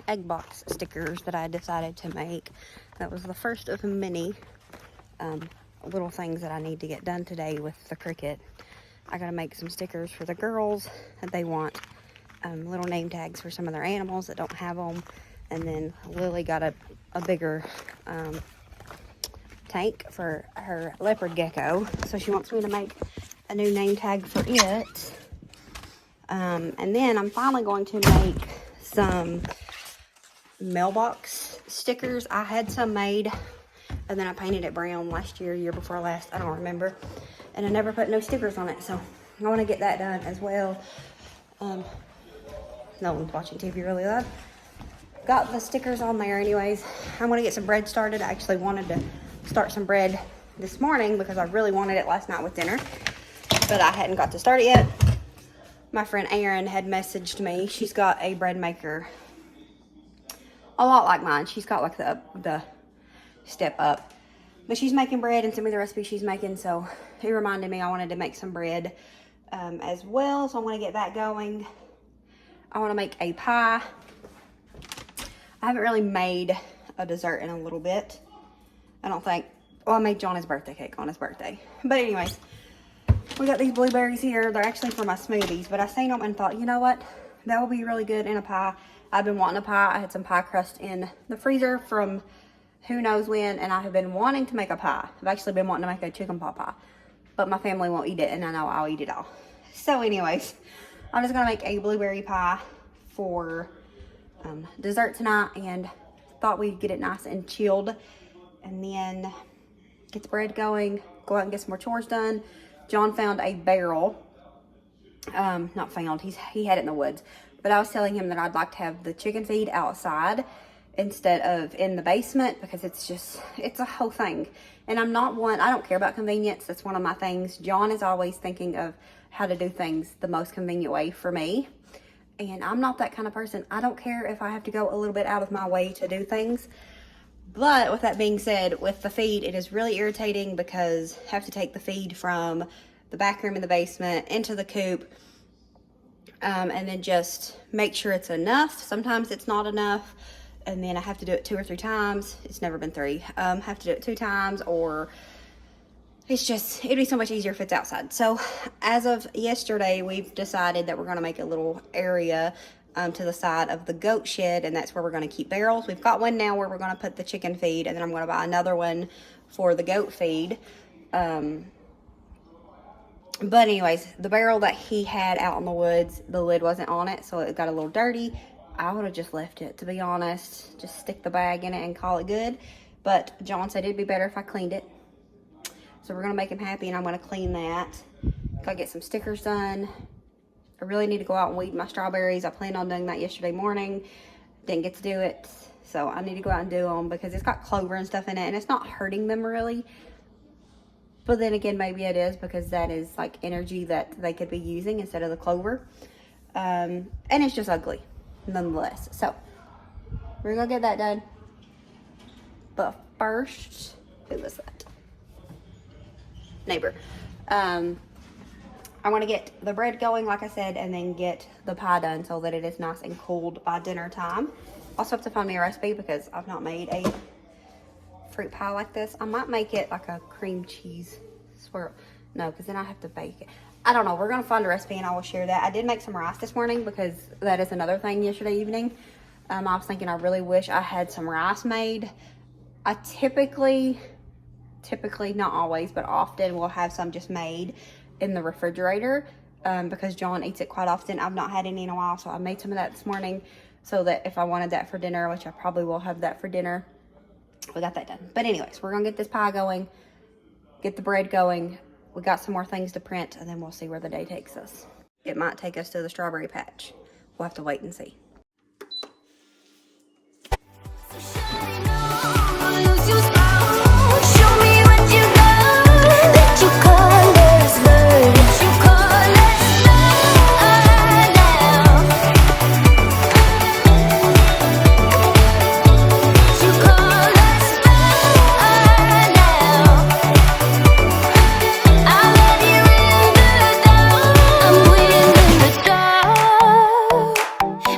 egg box stickers that I decided to make. That was the first of many little things that I need to get done today with the Cricut. I gotta make some stickers for the girls that they want, little name tags for some of their animals that don't have them. And then Lily got a bigger tank for her leopard gecko, so she wants me to make a new name tag for it. And then I'm finally going to make some mailbox stickers. I had some made, and then I painted it brown last year, year before last, I don't remember, and I never put no stickers on it, so I want to get that done as well. Nolan's watching TV really loud. Got the stickers on there anyways. I'm going to get some bread started. I actually wanted to start some bread this morning because I really wanted it last night with dinner, but I hadn't got to start it yet. My friend Erin had messaged me. She's got a bread maker a lot like mine. She's got like the step up, but she's making bread and sent me the recipe she's making, so it reminded me I wanted to make some bread as well, so I'm going to get that going. I want to make a pie. I haven't really made a dessert in a little bit, I don't think. Well, I made John his birthday cake on his birthday. But anyways, we got these blueberries here. They're actually for my smoothies, but I seen them and thought, you know what? That will be really good in a pie. I've been wanting a pie. I had some pie crust in the freezer from who knows when, and I have been wanting to make a pie. I've actually been wanting to make a chicken pot pie, but my family won't eat it, and I know I'll eat it all. So anyways, I'm just going to make a blueberry pie for dessert tonight, and thought we'd get it nice and chilled and then get the bread going, go out and get some more chores done. John found a barrel. Not found, he had it in the woods, but I was telling him that I'd like to have the chicken feed outside instead of in the basement, because it's a whole thing. And I don't care about convenience. That's one of my things. John is always thinking of how to do things the most convenient way for me. And I'm not that kind of person. I don't care if I have to go a little bit out of my way to do things. But with that being said, with the feed, it is really irritating because I have to take the feed from the back room in the basement into the coop, and then just make sure it's enough. Sometimes it's not enough, and then I have to do it 2 or 3 times. It's never been 3. Have to do it 2 times, or it'd be so much easier if it's outside. So as of yesterday, we've decided that we're going to make a little area to the side of the goat shed, and that's where we're going to keep barrels. We've got one now where we're going to put the chicken feed, and then I'm going to buy another one for the goat feed. But anyways, the barrel that he had out in the woods, the lid wasn't on it, so it got a little dirty. I would have just left it, to be honest. Just stick the bag in it and call it good. But John said it'd be better if I cleaned it. So we're going to make him happy, and I'm going to clean that. Gotta get some stickers done. I really need to go out and weed my strawberries. I planned on doing that yesterday morning. Didn't get to do it. So I need to go out and do them because it's got clover and stuff in it, and it's not hurting them really. But then again, maybe it is, because that is like energy that they could be using instead of the clover. And it's just ugly nonetheless. So we're going to get that done. But first, who was that? Neighbor. I want to get the bread going, like I said, and then get the pie done so that it is nice and cooled by dinner time. Also have to find me a recipe because I've not made a fruit pie like this. I might make it like a cream cheese swirl. No, because then I have to bake it. I don't know. We're going to find a recipe and I will share that. I did make some rice this morning because that is another thing yesterday evening. I was thinking I really wish I had some rice made. I typically, not always, but often will have some just made in the refrigerator because John eats it quite often. I've not had any in a while, so I made some of that this morning so that if I wanted that for dinner, which I probably will have that for dinner, we got that done. But anyways, we're gonna get this pie going, get the bread going. We got some more things to print, and then we'll see where the day takes us. It might take us to the strawberry patch. We'll have to wait and see.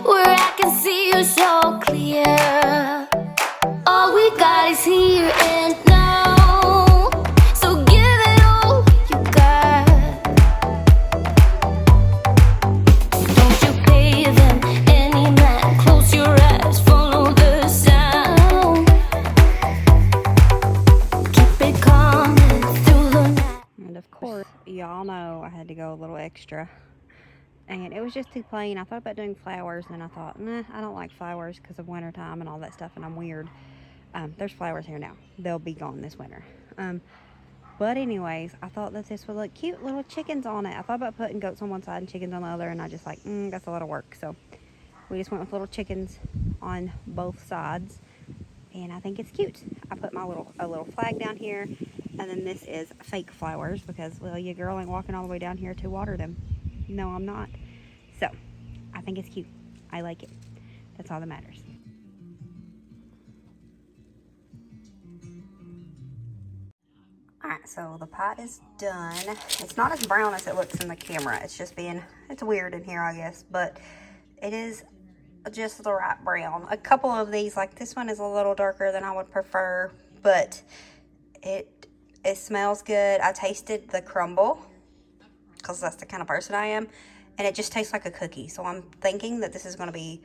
We're extra. And it was just too plain. I thought about doing flowers, and I thought, nah, I don't like flowers because of winter time and all that stuff, and I'm weird. There's flowers here now. They'll be gone this winter. But anyways, I thought that this would look cute, little chickens on it. I thought about putting goats on one side and chickens on the other, and I just like, that's a lot of work. So we just went with little chickens on both sides, and I think it's cute. I put a little flag down here, and then this is fake flowers because, well, your girl ain't walking all the way down here to water them. No, I'm not. So I think it's cute. I like it. That's all that matters. Alright, so the pot is done. It's not as brown as it looks in the camera. It's weird in here, I guess, but it is just the right brown. A couple of these, like this one, is a little darker than I would prefer, but it smells good. I tasted the Crumble because that's the kind of person I am, and it just tastes like a cookie. So I'm thinking that this is going to be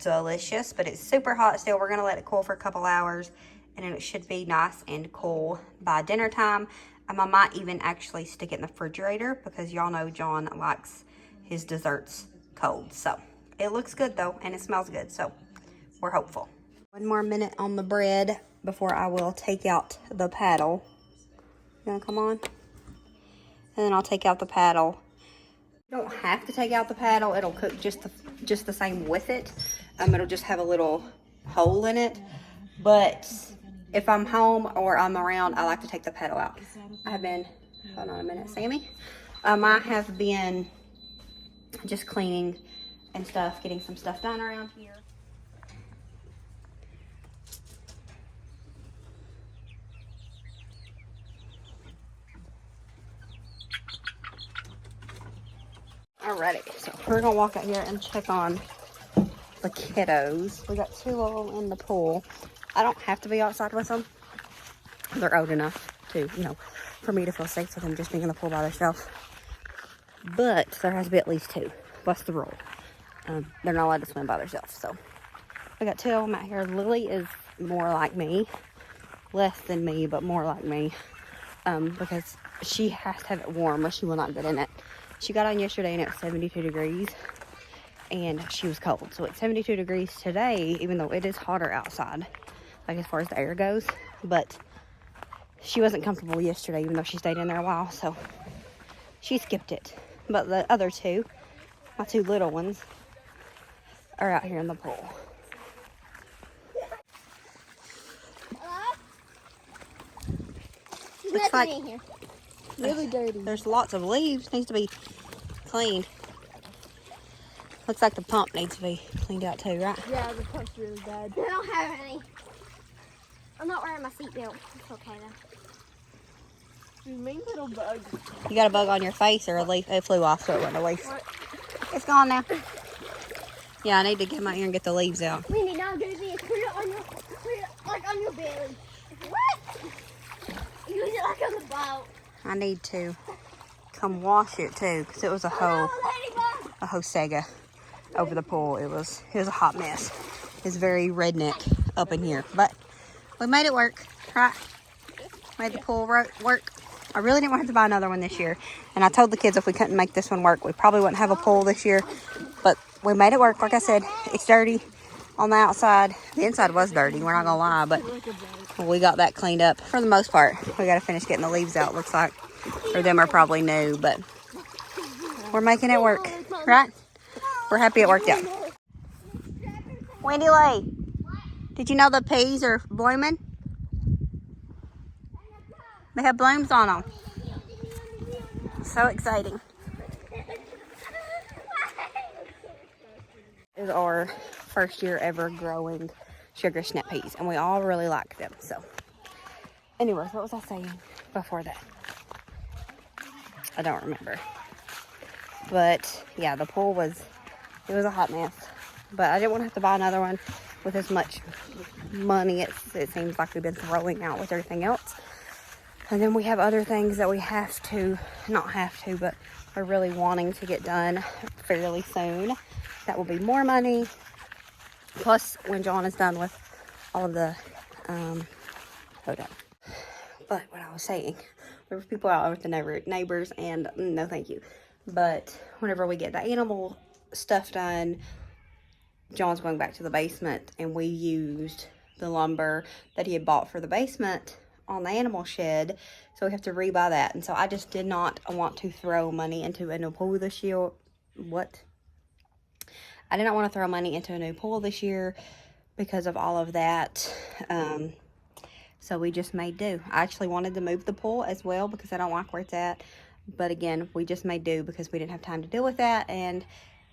delicious, but it's super hot still. We're going to let it cool for a couple hours, and then it should be nice and cool by dinner time. I might even actually stick it in the refrigerator because y'all know John likes his desserts cold. So it looks good though, and it smells good, so we're hopeful. One more minute on the bread before I will take out the paddle. You wanna come on? And then I'll take out the paddle. You don't have to take out the paddle. It'll cook just the same with it. It'll just have a little hole in it. But if I'm home or I'm around, I like to take the paddle out. Hold on a minute, Sammy. I have been just cleaning and stuff, getting some stuff done around here. Alrighty, so we're gonna walk out here and check on the kiddos. We got 2 of them in the pool. I don't have to be outside with them. They're old enough to, for me to feel safe with them just being in the pool by themselves. But there has to be at least 2. That's the rule. They're not allowed to swim by themselves. So we got 2 of them out here. Lily is more like me, less than me, but more like me, because she has to have it warm or she will not get in it. She got on yesterday and it was 72 degrees and she was cold. So it's 72 degrees today, even though it is hotter outside, like as far as the air goes. But she wasn't comfortable yesterday, even though she stayed in there a while. So she skipped it. But the other 2, my 2 little ones, are out here in the pool. Looks like in here. Really dirty. There's lots of leaves. Needs to be cleaned. Looks like the pump needs to be cleaned out too, right? Yeah, the pump's really bad. I don't have any. I'm not wearing my seatbelt. It's okay though. You mean little bug. You got a bug on your face or a leaf? It flew off, so it wasn't a leaf. What? It's gone now. Yeah, I need to get my ear and get the leaves out. We need now do this. Put it on your belly. What? Use it like on the boat. I need to come wash it too, because it was a ℾ𝙊 over the pool. It was a hot mess. It's very redneck up in here, but we made it work, right? Made the pool work. I really didn't want to have to buy another one this year, and I told the kids if we couldn't make this one work, we probably wouldn't have a pool this year, but we made it work. Like I said, it's dirty on the outside. The inside was dirty, we're not gonna lie, but we got that cleaned up for the most part. We got to finish getting the leaves out, looks like. Or them are probably new, but we're making it work, right? We're happy it worked out. Wendy Lee, did you know the peas are blooming? They have blooms on them. So exciting. This is our first year ever growing sugar snap peas, and we all really like them. So anyways, what was I saying before that? I don't remember. But yeah, the pool it was a hot mess. But I didn't want to have to buy another one with as much money it seems like we've been throwing out with everything else. And then we have other things that we but are really wanting to get done fairly soon. That will be more money. Plus, when John is done with all of the, hold on. But what I was saying, there were people out with the neighbors, and no thank you. But whenever we get the animal stuff done, John's going back to the basement, and we used the lumber that he had bought for the basement on the animal shed, so we have to rebuy that. And so I just did not want to throw money into a new pool this year. I did not want to throw money into a new pool this year because of all of that. So we just made do. I actually wanted to move the pool as well because I don't like where it's at. But again, we just made do because we didn't have time to deal with that, and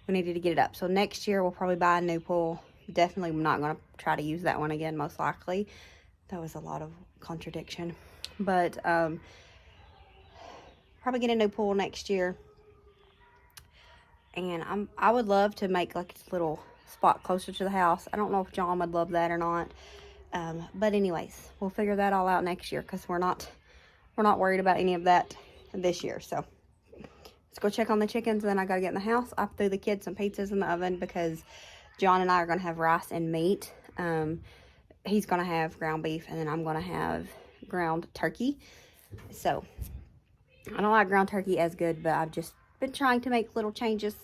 we needed to get it up. So next year we'll probably buy a new pool. Definitely not going to try to use that one again, most likely. That was a lot of contradiction. But probably get a new pool next year. And I would love to make like a little spot closer to the house. I don't know if John would love that or not. But anyways, we'll figure that all out next year because we're not worried about any of that this year. So let's go check on the chickens, and then I gotta get in the house. I threw the kids some pizzas in the oven because John and I are gonna have rice and meat. He's gonna have ground beef, and then I'm gonna have ground turkey. So I don't like ground turkey as good, but I've just been trying to make little changes.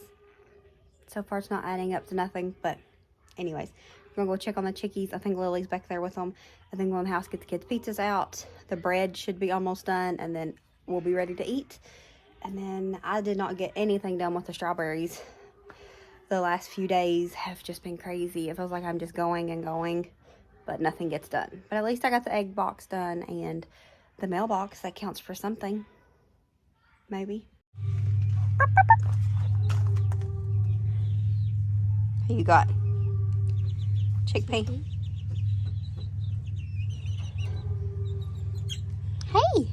So far it's not adding up to nothing, but anyways, we're gonna go check on the chickies. I think Lily's back there with them. I think we'll go in the house, get the kids' pizzas out. The bread should be almost done, and then we'll be ready to eat. And then I did not get anything done with the strawberries. The last few days have just been crazy. It feels like I'm just going and going, but nothing gets done. But at least I got the egg box done and the mailbox. That counts for something. Maybe. Who you got? Chickpea. Hey!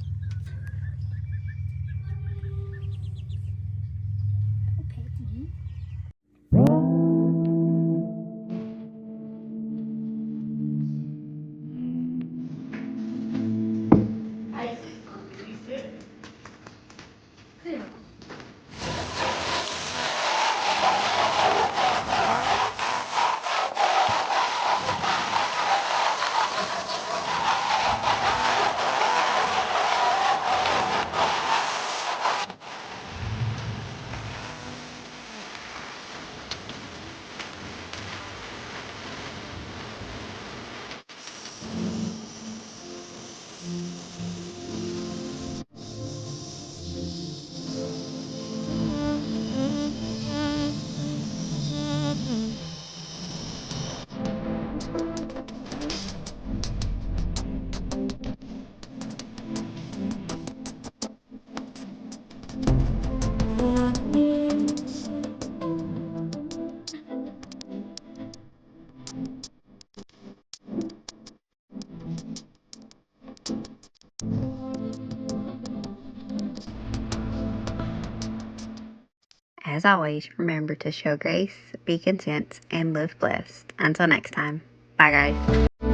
As always, remember to show grace, be content, and live blessed. Until next time, bye guys.